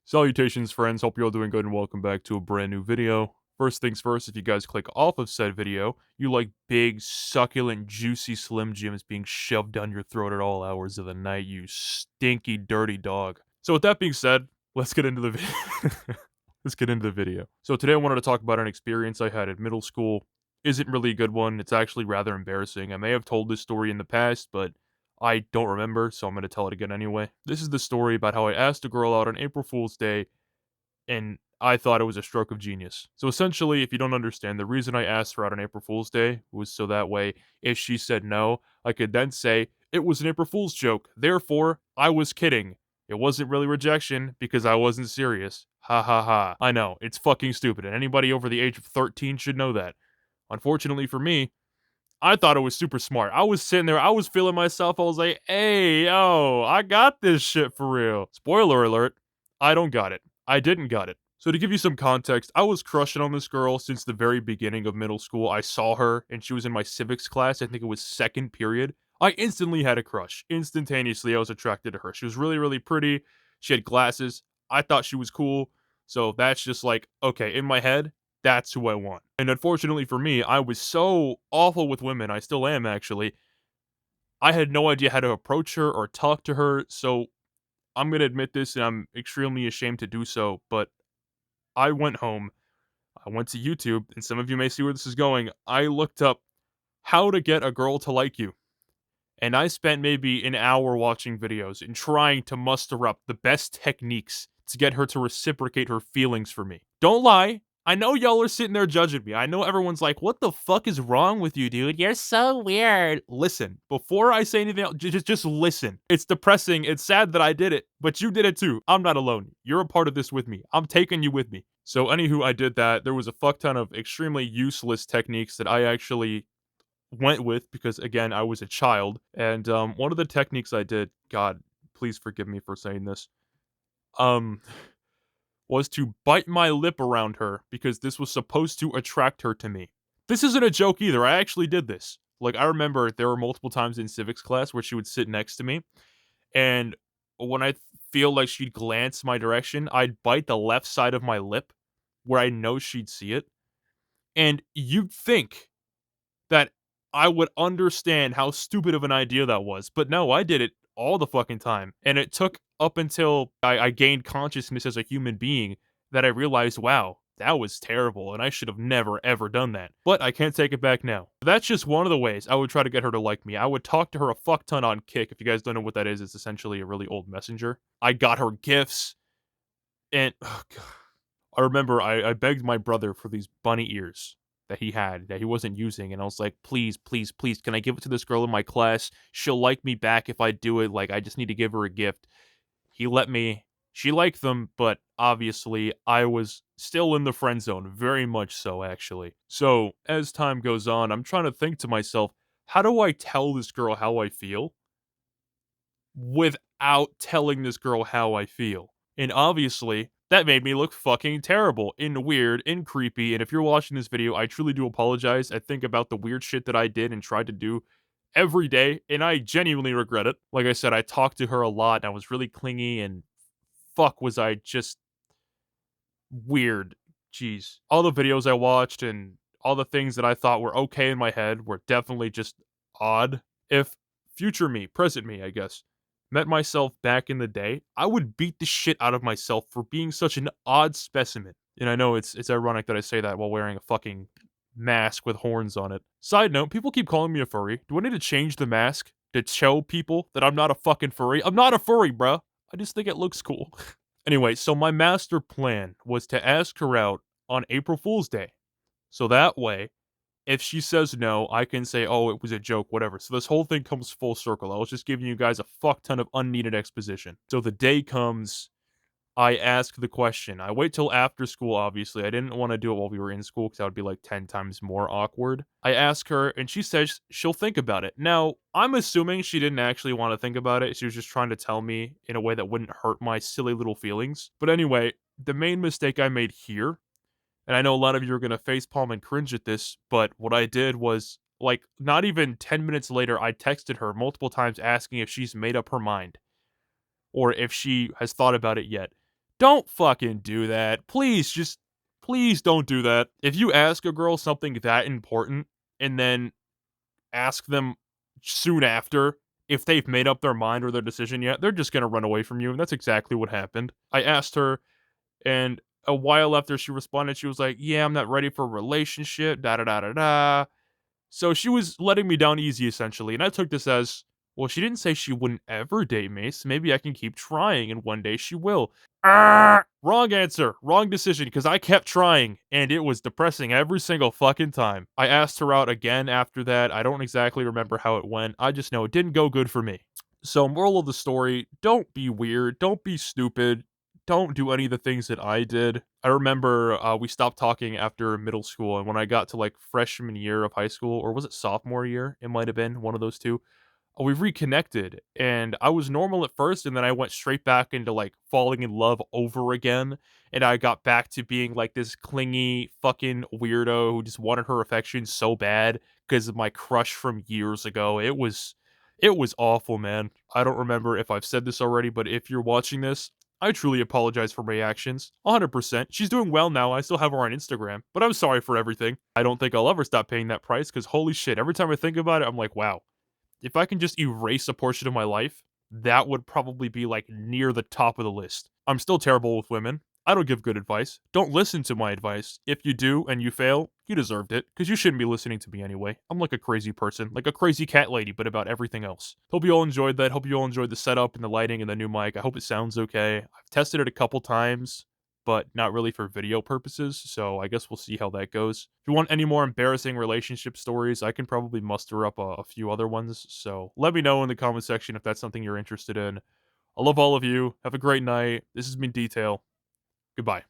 Salutations, friends. Hope you're all doing good and welcome back to a brand new video. First things first, if you guys click off of said video, you like big, succulent, juicy Slim Jims being shoved down your throat at all hours of the night, you stinky, dirty dog. So with that being said, let's get into the video. Let's get into the video. So today I wanted to talk about an experience I had in middle school. Isn't really a good one. It's actually rather embarrassing. I may have told this story in the past, but I don't remember, so I'm going to tell it again anyway. This is the story about how I asked a girl out on April Fool's Day, and I thought it was a stroke of genius. So essentially, if you don't understand, the reason I asked her out on April Fool's Day was so that way, if she said no, I could then say, it was an April Fool's joke, therefore, I was kidding. It wasn't really rejection, because I wasn't serious. Ha ha ha. I know, it's fucking stupid, and anybody over the age of 13 should know that. Unfortunately for me, I thought it was super smart. I was sitting there, I was feeling myself. I was like, hey, yo, I got this shit for real. Spoiler alert, I don't got it. I didn't got it. So to give you some context, I was crushing on this girl since the very beginning of middle school. I saw her and she was in my civics class. I think it was second period. I instantly had a crush. Instantaneously, I was attracted to her. She was really, really pretty. She had glasses. I thought she was cool. So that's just like, okay, in my head, that's who I want. And unfortunately for me, I was so awful with women, I still am actually. I had no idea how to approach her or talk to her, so I'm gonna admit this and I'm extremely ashamed to do so, but I went home, I went to YouTube, and some of you may see where this is going. I looked up how to get a girl to like you. And I spent maybe an hour watching videos and trying to muster up the best techniques to get her to reciprocate her feelings for me. Don't lie. I know y'all are sitting there judging me. I know everyone's like, what the fuck is wrong with you, dude? You're so weird. Listen, before I say anything else, just listen. It's depressing. It's sad that I did it, but you did it too. I'm not alone. You're a part of this with me. I'm taking you with me. So, anywho, I did that. There was a fuck ton of extremely useless techniques that I actually went with because again I was a child, and one of the techniques I did, God, please forgive me for saying this, um, was to bite my lip around her because this was supposed to attract her to me. This isn't a joke either. I actually did this. Like I remember there were multiple times in civics class where she would sit next to me, and when I feel like she'd glance my direction, I'd bite the left side of my lip where I know she'd see it. And you'd think that I would understand how stupid of an idea that was. But no, I did it all the fucking time. And it took up until I gained consciousness as a human being that I realized, wow, that was terrible. And I should have never, ever done that. But I can't take it back now. That's just one of the ways I would try to get her to like me. I would talk to her a fuck ton on Kick. If you guys don't know what that is, it's essentially a really old messenger. I got her gifts. And oh God. I remember I begged my brother for these bunny ears that he had that he wasn't using, and I was like, "Please, please, please, can I give it to this girl in my class? She'll like me back if I do it. Like, I just need to give her a gift." He let me. She liked them, but obviously I was still in the friend zone, very much so, actually. So as time goes on, I'm trying to think to myself, how do I tell this girl how I feel without telling this girl how I feel? And obviously, that made me look fucking terrible and weird and creepy. And if you're watching this video, I truly do apologize. I think about the weird shit that I did and tried to do every day, and I genuinely regret it. Like I said, I talked to her a lot, and I was really clingy, and fuck was I just weird. Jeez. All the videos I watched and all the things that I thought were okay in my head were definitely just odd. If future me, present me, I guess, met myself back in the day, I would beat the shit out of myself for being such an odd specimen. And I know it's ironic that I say that while wearing a fucking mask with horns on it. Side note, people keep calling me a furry. Do I need to change the mask to show people that I'm not a fucking furry? I'm not a furry, bruh. I just think it looks cool. Anyway, so my master plan was to ask her out on April Fool's Day. So that way, if she says no, I can say, oh, it was a joke, whatever. So this whole thing comes full circle. I was just giving you guys a fuck ton of unneeded exposition. So the day comes, I ask the question. I wait till after school, obviously. I didn't want to do it while we were in school because that would be like 10 times more awkward. I ask her, and she says she'll think about it. Now, I'm assuming she didn't actually want to think about it. She was just trying to tell me in a way that wouldn't hurt my silly little feelings. But anyway, the main mistake I made here, and I know a lot of you are going to facepalm and cringe at this, but what I did was, like, not even 10 minutes later, I texted her multiple times asking if she's made up her mind or if she has thought about it yet. Don't fucking do that. Please don't do that. If you ask a girl something that important and then ask them soon after if they've made up their mind or their decision yet, they're just gonna run away from you, and that's exactly what happened. I asked her, and a while after she responded, she was like, "Yeah, I'm not ready for a relationship, da da da da da." So she was letting me down easy, essentially, and I took this as, well, she didn't say she wouldn't ever date me, so maybe I can keep trying, and one day she will. Wrong answer, wrong decision, because I kept trying, and it was depressing every single fucking time. I asked her out again after that. I don't exactly remember how it went. I just know it didn't go good for me. So, moral of the story, don't be weird, don't be stupid, don't do any of the things that I did. I remember, we stopped talking after middle school, and when I got to, like, freshman year of high school, or was it sophomore year? It might have been one of those 2. We reconnected, and I was normal at first, and then I went straight back into, like, falling in love over again, and I got back to being, like, this clingy fucking weirdo who just wanted her affection so bad because of my crush from years ago. It was awful, man. I don't remember if I've said this already, but if you're watching this, I truly apologize for my actions. 100%. She's doing well now. I still have her on Instagram, but I'm sorry for everything. I don't think I'll ever stop paying that price because holy shit, every time I think about it, I'm like, wow, if I can just erase a portion of my life, that would probably be like near the top of the list. I'm still terrible with women. I don't give good advice. Don't listen to my advice. If you do and you fail, you deserved it, because you shouldn't be listening to me anyway. I'm like a crazy person, like a crazy cat lady, but about everything else. Hope you all enjoyed that. Hope you all enjoyed the setup and the lighting and the new mic. I hope it sounds okay. I've tested it a couple times, but not really for video purposes, so I guess we'll see how that goes. If you want any more embarrassing relationship stories, I can probably muster up a few other ones, so let me know in the comment section if that's something you're interested in. I love all of you. Have a great night. This has been Detail. Goodbye.